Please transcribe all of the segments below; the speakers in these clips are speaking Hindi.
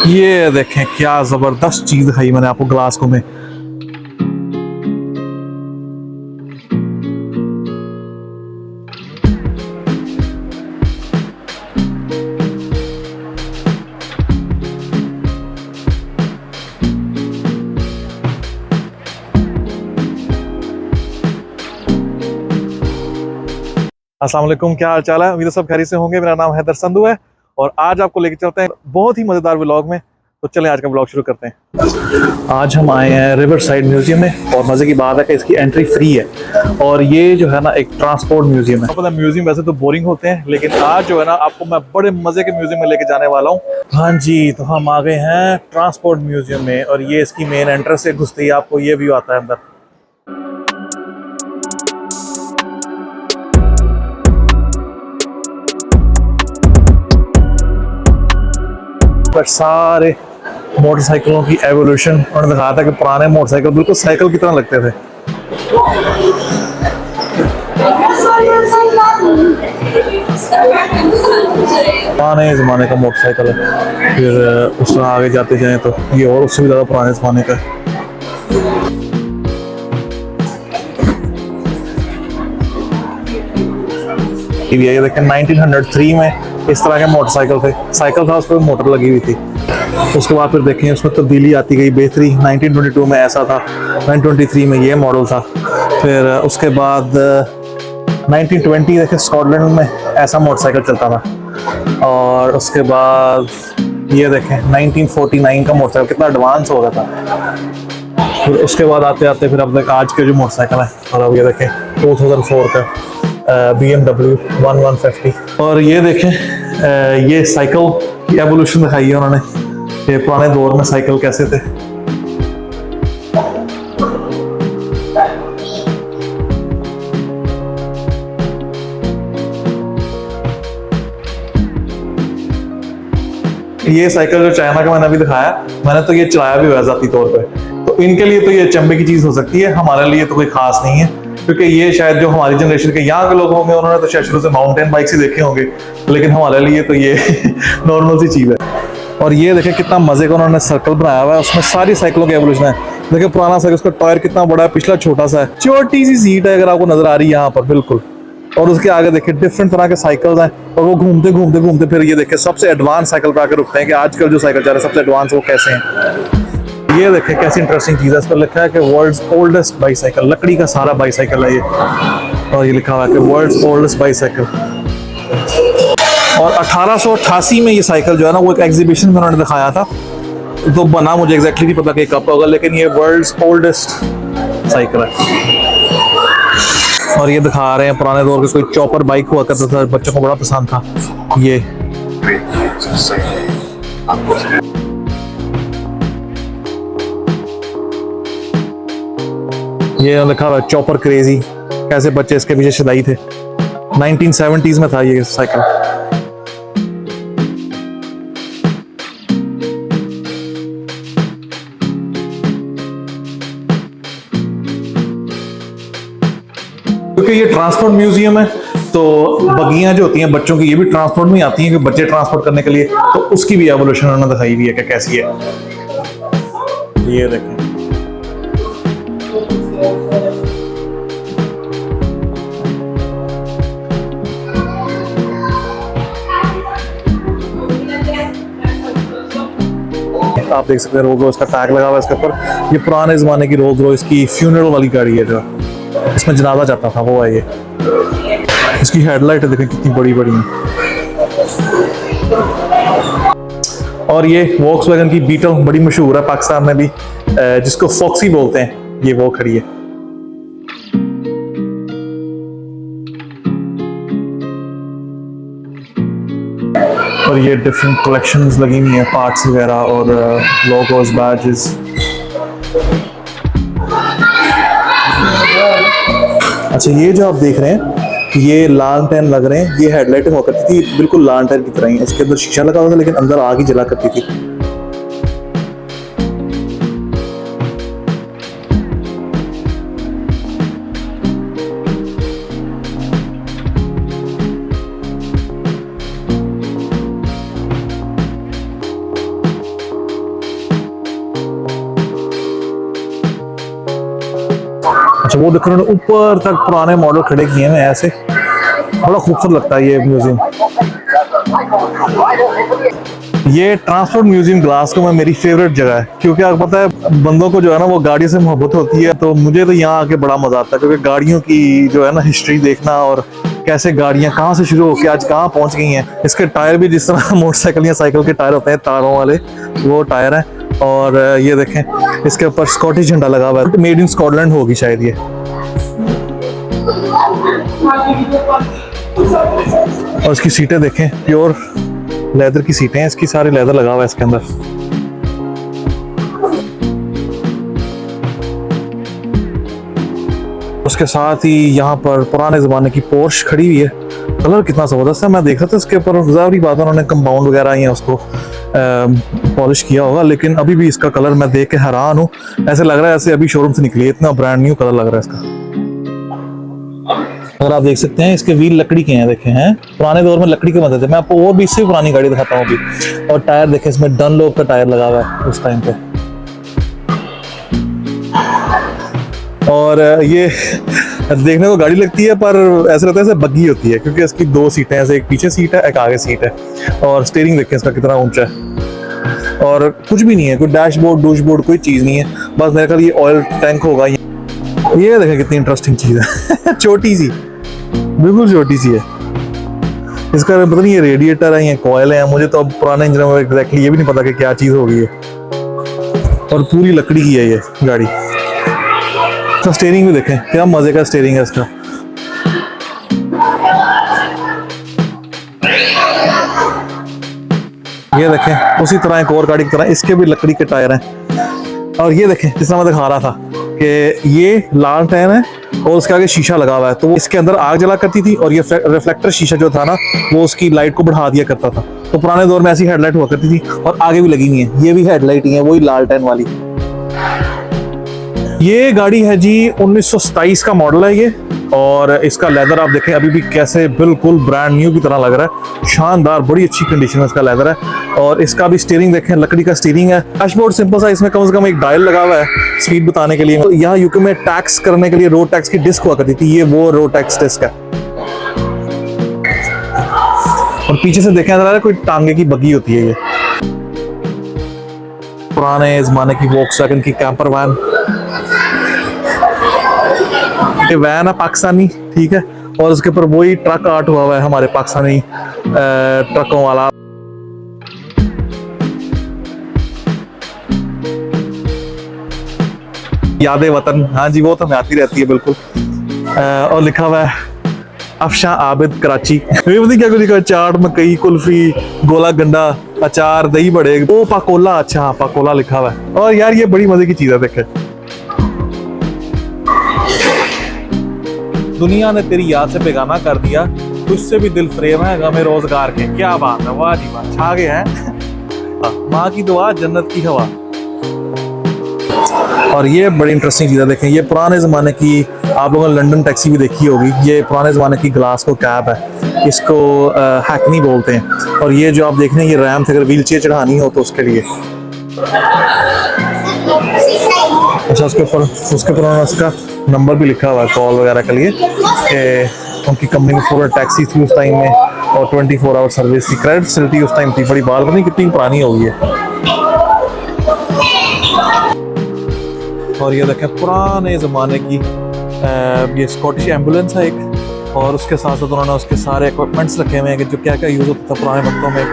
ये देखें क्या जबरदस्त चीज दिखाई मैंने आपको ग्लासको में। अस्सलाम वालेकुम, क्या हाल चाल है? उम्मीद है सब खैरियत से होंगे। मेरा नाम हैदर संधू है और आज आपको लेके चलते हैं बहुत ही मज़ेदार व्लॉग में। तो चलें आज का व्लॉग शुरू करते हैं। आज हम आए हैं रिवर साइड म्यूजियम में और मज़े की बात है कि इसकी एंट्री फ्री है और ये जो है ना एक ट्रांसपोर्ट म्यूजियम है। पता म्यूजियम वैसे तो बोरिंग होते हैं लेकिन आज जो है ना आपको मैं बड़े मज़े के म्यूजियम में लेके जाने वाला हूँ। हाँ जी, तो हम आ गए हैं ट्रांसपोर्ट म्यूजियम में और ये इसकी मेन एंट्रेंस से घुसते ही आपको ये व्यू आता है अंदर। पर सारे मोटरसाइकिलों की एवोल्यूशन उन्होंने दिखाया था कि पुराने मोटरसाइकिल बिल्कुल साइकिल की तरह लगते थे। पुराने ज़माने का मोटरसाइकिल है, फिर उस तरह आगे जाते जाएं तो ये और उससे भी ज़्यादा पुराने ज़माने का है। ये देखें 1903 में इस तरह के मोटरसाइकिल थे, साइकिल था उस पर मोटर लगी हुई थी। उसके बाद फिर देखें उसमें तब्दीली आती गई, बेहतरी 1922 में ऐसा था, 1923 में ये मॉडल था, फिर उसके बाद 1920 देखें स्कॉटलैंड में ऐसा मोटरसाइकिल चलता था और उसके बाद ये देखें 1949 का मोटरसाइकिल कितना एडवांस हो गया था। फिर उसके बाद आते आते फिर अब तक आज के जो मोटरसाइकिल है और अब ये देखें 2004 का BMW 1150 और ये देखें ये साइकिल की एवोल्यूशन दिखाई है उन्होंने कि पुराने दौर में साइकिल कैसे थे। ये साइकिल जो चाइना का मैंने अभी दिखाया, मैंने तो ये चलाया भी हुआ है ज़ाती तौर पे, तो इनके लिए तो ये चंबे की चीज़ हो सकती है, हमारे लिए तो कोई खास नहीं है क्योंकि ये शायद जो हमारी जनरेशन के यहाँ के लोग होंगे उन्होंने तो शायद शुरू से माउंटेन बाइक ही देखे होंगे, लेकिन हमारे लिए तो ये नॉर्मल सी चीज़ है। और ये देखें कितना मज़े का उन्होंने सर्कल बनाया हुआ है, उसमें सारी साइकिलों की एवोल्यूशन है। देखिए पुराना साइकिल, उसका टायर कितना बड़ा है, पिछला छोटा सा है, छोटी सी सीट है अगर आपको नजर आ रही है यहाँ पर बिल्कुल। और उसके आगे देखिए डिफरेंट तरह के साइकिल्स हैं और वो घूमते घूमते घूमते फिर ये देखिए सबसे एडवांस साइकिल पर आकर रुकते हैं कि आजकल जो साइकिल चल रहा है सबसे एडवांस वो कैसे हैं। ये देखें कैसी इंटरेस्टिंग चीज़ है, इस पर लिखा है कि वर्ल्ड्स ओल्डेस्ट बाईसाइकिल, लकड़ी का सारा बाईसाइकिल है ये, और ये लिखा हुआ है कि वर्ल्ड्स ओल्डेस्ट बाईसाइकिल। और 1888 में ये साइकिल जो है ना वो एक एग्जीबिशन में उन्होंने दिखाया था, तो बना मुझे एग्जैक्टली नहीं पता कि कब होगा, लेकिन ये वर्ल्ड्स ओल्डेस्ट साइकिल है। और ये दिखा रहे हैं पुराने दौर के कोई चॉपर बाइक हुआ करता था, बच्चों को बड़ा पसंद था ये। ये लिखा हुआ चॉपर क्रेजी, कैसे बच्चे इसके पीछे शदाई थे। 1970s में था ये साइकिल। क्योंकि ये ट्रांसपोर्ट म्यूजियम है तो बगियां जो होती हैं बच्चों की ये भी ट्रांसपोर्ट में आती हैं कि बच्चे ट्रांसपोर्ट करने के लिए, तो उसकी भी एवोल्यूशन उन्होंने दिखाई हुई है कि कैसी है। ये देखें आप देख सकते हैं रोल्स रॉयस का टैग लगा हुआ है इसके ऊपर। ये पुराने ज़माने की रोल्स रॉयस की फ्यूनरल वाली गाड़ी है जो इसमें जनाजा जाता था, वो है ये। इसकी हेडलाइट देखें कितनी बड़ी बड़ी है। और ये वॉक्सवैगन की बीटल बड़ी मशहूर है पाकिस्तान में भी, जिसको फॉक्सी बोलते हैं, ये वो खड़ी है। और ये डिफरेंट कलेक्शंस लगी हुई हैं, पार्ट्स वगैरह और लोगोस, बैजेस। अच्छा ये जो आप देख रहे हैं ये लालटेन लग रहे हैं, ये हेडलाइटिंग हुआ करती थी बिल्कुल लालटेन की तरह ही, इसके अंदर शीशा लगा हुआ था लेकिन अंदर आग ही जला करती थी। अच्छा वो देखो उन्होंने ऊपर तक पुराने मॉडल खड़े किए हैं ऐसे, बड़ा खूबसूरत लगता है ये म्यूजियम। ये ट्रांसपोर्ट म्यूजियम ग्लासगो में मेरी फेवरेट जगह है, क्योंकि आपको पता है बंदों को जो है ना वो गाड़ी से मोहब्बत होती है, तो मुझे तो यहाँ आके बड़ा मजा आता है, क्योंकि गाड़ियों की जो है ना हिस्ट्री देखना और कैसे गाड़ियाँ कहाँ से शुरू होकर आज कहाँ पहुँच गई हैं। इसके टायर भी जिस तरह मोटरसाइकिल या साइकिल के टायर होते हैं तारों वाले, वो टायर है। और ये देखें इसके ऊपर स्कॉटिश झंडा लगा हुआ है, मेड इन स्कॉटलैंड होगी शायद ये। और इसकी सीटें देखें, प्योर लेदर की सीटें हैं, इसकी सारे लेदर लगा हुआ है इसके अंदर। उसके साथ ही यहाँ पर पुराने ज़माने की पोर्श खड़ी हुई है। कलर कितना ज़बरदस्त है, मैं देख रहा था इसके ऊपर, ज़ाहिर बात है उन्होंने कंपाउंड वगैरह ही उसको पॉलिश किया होगा, लेकिन अभी भी इसका कलर मैं देख के हैरान हूँ। ऐसे लग रहा है ऐसे अभी शोरूम से निकली है, इतना ब्रांड न्यू कलर लग रहा है इसका। अगर आप देख सकते हैं इसके व्हील लकड़ी के हैं, देखें हैं पुराने दौर में लकड़ी के बनते थे। मैं आपको वो भी इससे पुरानी गाड़ी दिखाता हूँ अभी। और टायर देखें, इसमें डनलोप का टायर लगा हुआ है उस टाइम पे। और ये देखने को गाड़ी लगती है पर ऐसा लगता है जैसे बग्गी होती है, क्योंकि इसकी दो सीटें हैं, एक पीछे सीट है एक आगे सीट है। और स्टीयरिंग देखें इसका कितना ऊंचा है, और कुछ भी नहीं है, कोई डैशबोर्ड डूशबोर्ड कोई चीज़ नहीं है, बस मेरे ख्याल ये ऑयल टैंक होगा। ये देखें कितनी इंटरेस्टिंग चीज़ है छोटी सी, बिल्कुल छोटी सी है। इसका पता नहीं ये रेडिएटर है या कॉयल है, मुझे तो अब पुराने इंजन में एग्जैक्टली ये भी नहीं पता कि क्या चीज़ होगी ये। और पूरी लकड़ी की है ये गाड़ी। तो स्टीयरिंग भी देखें, क्या मजे का स्टीयरिंग है इसका। ये देखें उसी तरह एक और गाड़ी की तरह इसके भी लकड़ी के टायर हैं। और ये देखें जिस तरह मैं दिखा रहा था कि ये लाल टायर है और उसके आगे शीशा लगा हुआ है, तो वो इसके अंदर आग जला करती थी और ये रिफ्लेक्टर शीशा जो था ना वो उसकी लाइट को बढ़ा दिया करता था। तो पुराने दौर में ऐसी हेडलाइट हुआ करती थी, और आगे भी लगी हुई है, ये भी हेडलाइट ही है वही लाल टैन वाली। ये गाड़ी है जी 1927 का मॉडल है ये, और इसका लेदर आप देखें अभी भी कैसे बिल्कुल ब्रांड न्यू की तरह लग रहा है, शानदार बड़ी अच्छी कंडीशन में इसका लेदर है। और इसका भी स्टीयरिंग देखें, लकड़ी का स्टीयरिंग है। डैशबोर्ड सिंपल सा, इसमें कम से कम एक डायल लगा हुआ है स्पीड बताने के लिए। तो यहाँ यूके में टैक्स करने के लिए रोड टैक्स की डिस्क हुआ करती थी, ये वो रोड टैक्स डिस्क है। और पीछे से देखें जरा कोई टांगे की बग्गी होती है ये, पुराने जमाने की वोक्सवैगन की कैंपर वैन। ये वैन है पाकिस्तानी, ठीक है, और उसके ऊपर वही ट्रक आर्ट हुआ हुआ है हमारे पाकिस्तानी ट्रकों वाला। यादें वतन, हाँ जी वो तो हमें आती रहती है बिल्कुल। और लिखा हुआ है अफशा आबिद कराची। पता क्या कुछ लिखा है, चाट मकई कुल्फी गोला गंडा अचार दही बड़े, ओ पाकोला, अच्छा पाकोला लिखा हुआ है। और यार ये बड़ी मजे की चीज है, देखे दुनिया ने तेरी याद से बेगाना कर दिया, तुझसे भी दिल फरेब है गमे रोजगार के। क्या बात है, वाह जी वाह, छा गए हैं। माँ की दुआ जन्नत की हवा। और ये बड़ी इंटरेस्टिंग चीज़ है, देखें ये पुराने ज़माने की, आप लोगों ने लंदन टैक्सी भी देखी होगी, ये पुराने ज़माने की ग्लासगो कैब है, इसको हैकनी बोलते हैं। और ये जो आप देख रहे हैं ये रैम्प, अगर व्हील चेयर चढ़ानी हो तो उसके लिए। अच्छा उसके ऊपर उन्होंने उसका नंबर भी लिखा हुआ है कॉल वगैरह के लिए, कि उनकी कंपनी में फुल टैक्सी थी उस टाइम में, और 24 आवर सर्विस थी, क्रेडिट फैसिलिटी उस टाइम थी। बड़ी बात नहीं कितनी पुरानी हो गई है। और ये देखें पुराने ज़माने की ये स्कॉटिश एम्बुलेंस है एक, और उसके साथ साथ उन्होंने उसके सारे इक्विपमेंट्स रखे हुए हैं कि जो क्या क्या यूज़ होता था पुराने वक्तों में।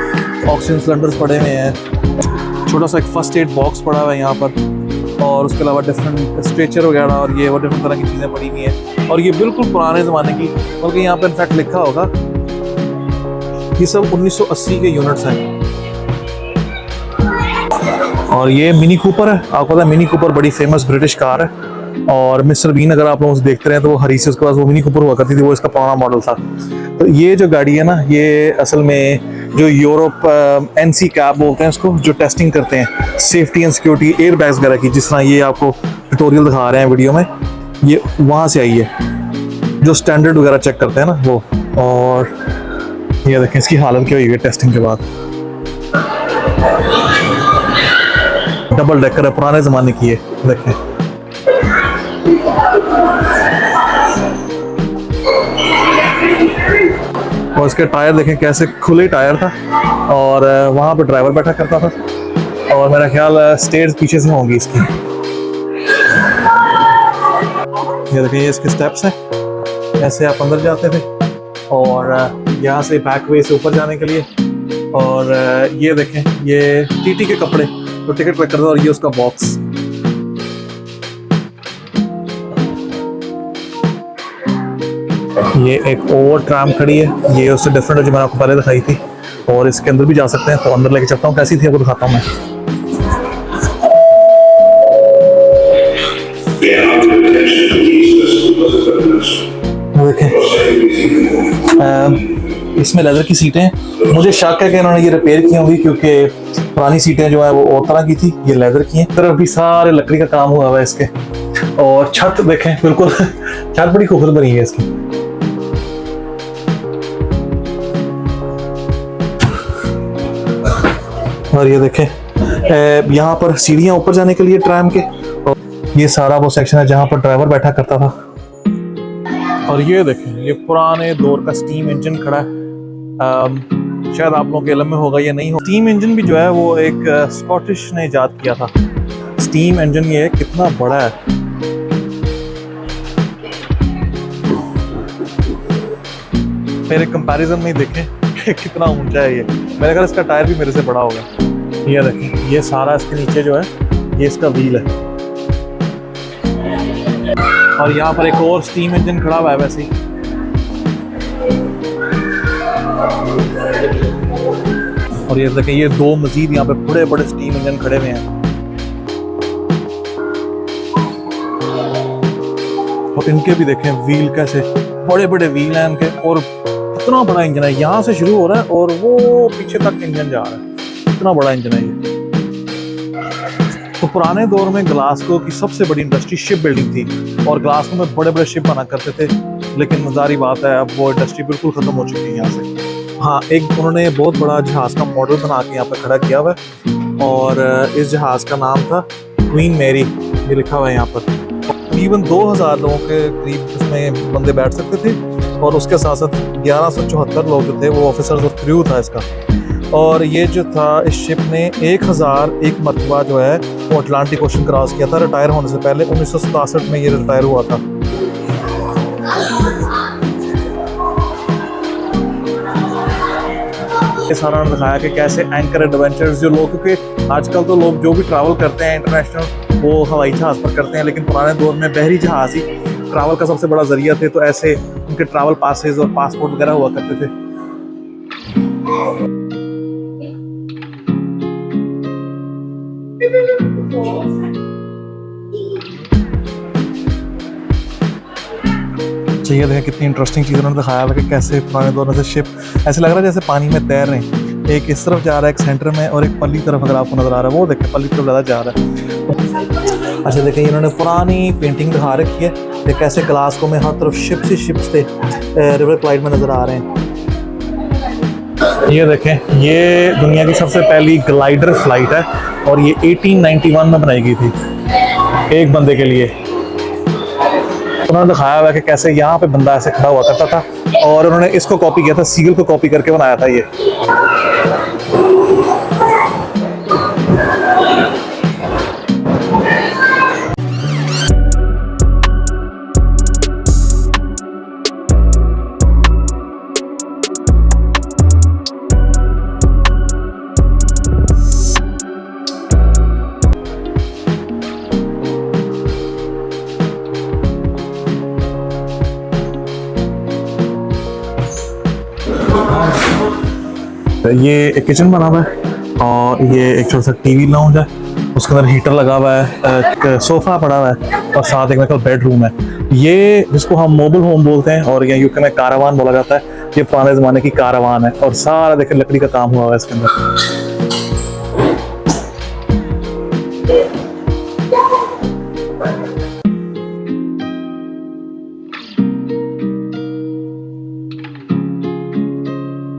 ऑक्सीजन सिलेंडर्स पड़े हुए हैं, छोटा सा एक फर्स्ट एड बॉक्स पड़ा हुआ है यहाँ पर, और उसके अलावा डिफरेंट स्ट्रेचर वगैरह और ये वो डिफरेंट तरह की चीज़ें पड़ी हुई हैं। और ये बिल्कुल पुराने ज़माने की, बल्कि यहाँ पर इनफैक्ट लिखा होगा ये सब 1980 के यूनिट्स हैं। और ये मिनी कूपर है, आपको पता है मिनी कूपर बड़ी फेमस ब्रिटिश कार है, और मिस्टर बीन अगर आप लोग उसे देखते रहे तो वो हरी से उसके पास वो मिनी कूपर हुआ करती थी, वो इसका पुराना मॉडल था। तो ये जो गाड़ी है ना, ये असल में जो यूरोप NC कैब बोलते हैं उसको, जो टेस्टिंग करते हैं safety and security air bags वगैरह की, जिस तरह ये आपको ट्यूटोरियल दिखा रहे हैं वीडियो में, ये वहाँ से आई है, जो स्टैंडर्ड वगैरह चेक करते हैं ना वो। और ये देखें इसकी हालत क्या हुई है टेस्टिंग के बाद। डबल डेकर है, पुराने ज़माने की है, देखें और इसके टायर देखें कैसे खुले टायर था, और वहाँ पर ड्राइवर बैठा करता था, और मेरा ख्याल स्टेयर्स पीछे से होंगी इसकी। ये देखें, ये इसके स्टेप्स हैं, ऐसे आप अंदर जाते थे, और यहाँ से बैक वे से ऊपर जाने के लिए। और ये देखें, ये टीटी के कपड़े तो टिकट ट्रैकर था, और ये उसका बॉक्स। ये एक और ट्राम खड़ी है, ये उससे डिफरेंट है जो मैंने आपको पहले दिखाई थी, और इसके अंदर भी जा सकते हैं। तो अंदर लेके चलता हूँ, कैसी थी आपको दिखाता हूँ मैं। देखें, इसमें लेदर की सीटें हैं। मुझे शक है कि इन्होंने ये रिपेयर की होंगी, क्योंकि पुरानी सीटें जो है वो और तरह की थी, ये लेदर की हैं। तरफ भी सारे लकड़ी का काम हुआ हुआ है इसके। और छत देखें, बिल्कुल छत बड़ी खूबसूरत बनी है इसकी। और ये देखें, यहाँ पर सीढ़ियाँ ऊपर जाने के लिए ट्रैम के, और ये सारा वो सेक्शन है जहाँ पर ड्राइवर बैठा करता था। और ये देखें, ये पुराने दौर का स्टीम इंजन खड़ा है। शायद आप लोगों के इल्म में होगा या नहीं हो। स्टीम इंजन भी जो है वो एक स्कॉटिश ने इजाद किया था। स्टीम इंजन ये कितना बड़ा है, मेरे कंपैरिजन में देखें कितना ऊंचा है ये। मेरे ख्याल इसका टायर भी मेरे से बड़ा होगा। ये देखें, ये सारा इसके नीचे जो है ये इसका व्हील है, और यहाँ पर एक और स्टीम इंजन खड़ा हुआ है वैसे ही। और ये देखें, ये दो मजीद यहाँ पे बड़े बड़े स्टीम इंजन खड़े हुए हैं, और इनके भी देखें व्हील कैसे बड़े बड़े व्हील हैं इनके, और इतना बड़ा इंजन है। यहाँ से शुरू हो रहा है और वो पीछे तक इंजन जा रहा है, इतना बड़ा इंजन है ये। तो पुराने दौर में ग्लासगो की सबसे बड़ी इंडस्ट्री शिप बिल्डिंग थी, और ग्लासगो में बड़े बड़े शिप बना करते थे। लेकिन मज़ारी बात है, अब वो इंडस्ट्री बिल्कुल ख़त्म हो चुकी है यहाँ से। हाँ, एक उन्होंने बहुत बड़ा जहाज़ का मॉडल बना के यहाँ पर खड़ा किया हुआ है, और इस जहाज़ का नाम था क्वीन मैरी, ये लिखा हुआ है यहाँ पर। तकरीबन 2000 लोगों के करीब इसमें बंदे बैठ सकते थे, और उसके साथ साथ 1174 लोग जो थे वो ऑफिसर्स और क्रू था इसका। और ये जो था, इस शिप ने 1001 मरतबा जो है वो अटलांटिक ओशन क्रॉस किया था रिटायर होने से पहले। 1967 में ये रिटायर हुआ था। ये सारा दिखाया कि कैसे एंकर एडवेंचर्स जो लोग, क्योंकि आजकल तो लोग जो भी ट्रैवल करते हैं इंटरनेशनल वो हवाई जहाज़ पर करते हैं, लेकिन पुराने दौर में बहरी जहाज़ ही ट्रैवल का सबसे बड़ा जरिया थे। तो ऐसे उनके ट्रैवल पासेस और पासपोर्ट वगैरह हुआ करते थे। तो ये देखें कितनी इंटरेस्टिंग चीज़ उन्होंने दिखाया है कि कैसे पुराने दौर से शिप ऐसे लग रहा है जैसे पानी में तैर रहे हैं। एक इस तरफ जा रहा है एक सेंटर में, और एक पल्ली तरफ अगर आपको नजर आ रहा है, वो देखें पल्ली तरफ ज़्यादा जा रहा है। अच्छा देखें, इन्होंने पुरानी पेंटिंग दिखा रखी है कि कैसे ग्लासगो में हर तरफ शिप्स ही शिप्स थे, रिवर क्लाइड में नज़र आ रहे हैं। ये देखें, ये दुनिया की सबसे पहली ग्लाइडर फ्लाइट है, और ये 1891 में बनाई गई थी एक बंदे के लिए। उन्होंने दिखाया हुआ कि कैसे यहाँ पे बंदा ऐसे खड़ा हुआ करता था, और उन्होंने इसको कॉपी किया था, सीगल को कॉपी करके बनाया था ये। ये एक किचन बना हुआ है, और ये एक छोटा सा टीवी लाउंज है, उसके अंदर हीटर लगा हुआ है, एक सोफा पड़ा हुआ है, और साथ एक मेरे ख्याल बेडरूम है। ये जिसको हम मोबाइल होम बोलते हैं, और यहाँ यूके में कारावान बोला जाता है। ये पुराने ज़माने की कारावान है, और सारा देखें लकड़ी का काम हुआ हुआ है इसके अंदर।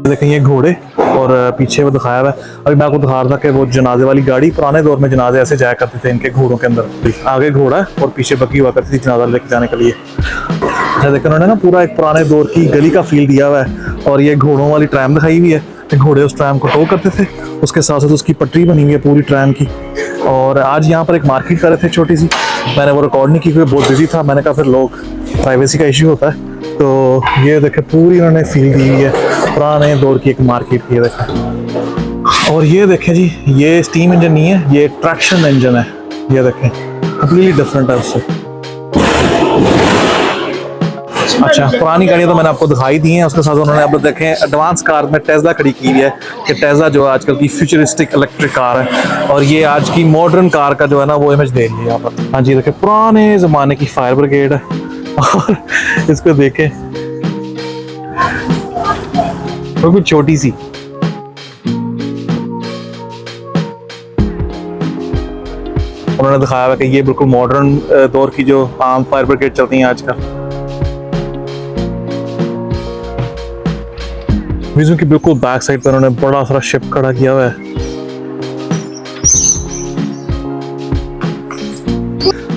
देखें, ये घोड़े, और पीछे वो दिखाया हुआ है। अभी मैं आपको दिखा रहा था कि वो जनाजे वाली गाड़ी, पुराने दौर में जनाजे ऐसे जाया करते थे इनके घोड़ों के अंदर, आगे घोड़ा है और पीछे बग्गी हुआ करती थी जनाजा लेके जाने के लिए। अच्छा देखो उन्होंने ना पूरा एक पुराने दौर की गली का फील दिया हुआ है और ये घोड़ों वाली ट्रैम दिखाई हुई है, घोड़े उस ट्रैम को टो करते थे, उसके साथ साथ उसकी पटरी बनी हुई है पूरी ट्रैम की। और आज यहाँ पर एक मार्केट कर रहे थे छोटी सी, मैंने वो रिकॉर्ड नहीं की क्योंकि बहुत बिजी था, मैंने कहा फिर लोग प्राइवेसी का इश्यू होता है। तो ये देखे पूरी उन्होंने फील दी हुई है पुराने दौर की एक मार्केट की, देखें। और ये देखें जी, ये स्टीम इंजन नहीं है, ये ट्रैक्शन इंजन है, ये देखें कंप्लीटली डिफरेंट है उससे। अच्छा पुरानी गाड़ियाँ तो मैंने आपको दिखाई दी हैं, उसके साथ उन्होंने अब देखें एडवांस कार में टेस्ला खड़ी की हुई है कि टेस्ला जो है आजकल की फ्यूचरिस्टिक इलेक्ट्रिक कार है और ये आज की मॉडर्न कार का जो है ना वो इमेज दे रही है यहाँ पर। हाँ जी देखें पुराने ज़माने की फायर ब्रिगेड है और इसको देखें वो कुछ छोटी सी। उन्होंने दिखाया हुआ कि ये बिल्कुल मॉडर्न दौर की जो आम फायर ब्रिगेड चलती हैं आजकल। म्यूजियम की बिल्कुल बैक साइड पर उन्होंने बड़ा सारा शिप खड़ा किया हुआ है।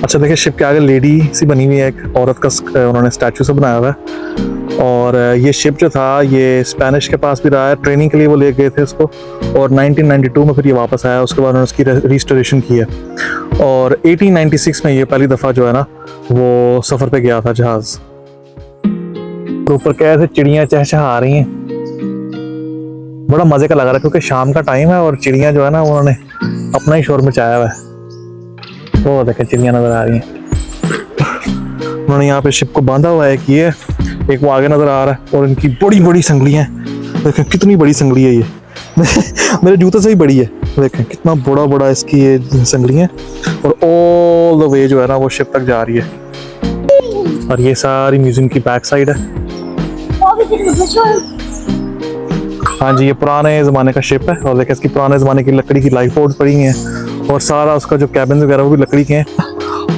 अच्छा देखिए शिप के आगे लेडी सी बनी हुई है, एक औरत का उन्होंने स्टैचू से बनाया हुआ है। और ये शिप जो था ये स्पेनिश के पास भी रहा है, ट्रेनिंग के लिए वो ले गए थे इसको और 1992 में फिर ये वापस आया, उसके बाद उन्होंने उसकी रिस्टोरेशन की है। और 1896 में ये पहली दफ़ा जो है ना वो सफ़र पे गया था जहाज़। ऊपर कैसे चिड़ियाँ चहचहा रही हैं, बड़ा मजे का लग रहा है क्योंकि शाम का टाइम है और चिड़ियाँ जो है ना उन्होंने अपना ही शोर मचाया हुआ है। वो देखे चिड़ियाँ नजर आ रही हैं। उन्होंने यहाँ पे शिप को बांधा हुआ है, एक वो आगे नजर आ रहा है और इनकी बड़ी बड़ी संगलियाँ देखें, कितनी बड़ी संगली है ये मेरे जूते से ही बड़ी है, देखें कितना बड़ा बड़ा इसकी ये संगलियाँ और ऑल द वे जो है ना वो शिप तक जा रही है। और ये सारी म्यूजियम की बैक साइड है। हाँ जी ये पुराने ज़माने का शिप है और देखिए इसकी पुराने ज़माने की लकड़ी की लाइफ बोर्ड पड़ी हैं और सारा उसका जो कैबिन वगैरह वो भी लकड़ी के हैं।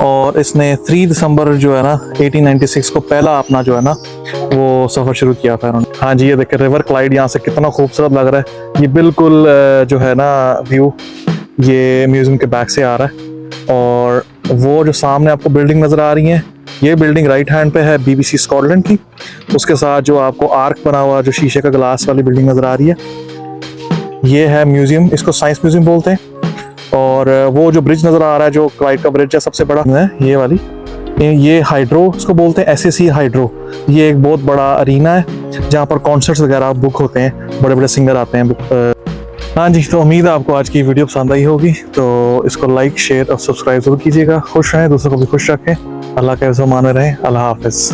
और इसने 3 दिसंबर जो है ना 1896 को पहला अपना जो है ना वो सफ़र शुरू किया था इन्होंने। हाँ जी ये देखिए रिवर क्लाइड यहाँ से कितना खूबसूरत लग रहा है। ये बिल्कुल जो है ना व्यू ये म्यूज़ियम के बैक से आ रहा है। और वो जो सामने आपको बिल्डिंग नज़र आ रही है, ये बिल्डिंग राइट हैंड पे है BBC स्कॉटलैंड की, उसके साथ जो आपको आर्क बना हुआ जो शीशे का ग्लास वाली बिल्डिंग नज़र आ रही है ये है म्यूज़ियम, इसको साइंस म्यूज़ियम बोलते हैं। और वो जो ब्रिज नज़र आ रहा है जो क्लाइड का ब्रिज है सबसे बड़ा है ये वाली, ये हाइड्रो उसको बोलते हैं, SAC हाइड्रो। ये एक बहुत बड़ा अरीना है जहाँ पर कॉन्सर्ट्स वगैरह बुक होते हैं, बड़े बड़े सिंगर आते हैं। हाँ जी तो उम्मीद है आपको आज की वीडियो पसंद आई होगी, तो इसको लाइक शेयर और सब्सक्राइब जरूर कीजिएगा। खुश रहें, दूसरों को भी खुश रखें, अल्लाह के ज़माने रहें। अल्लाह हाफ़िज़।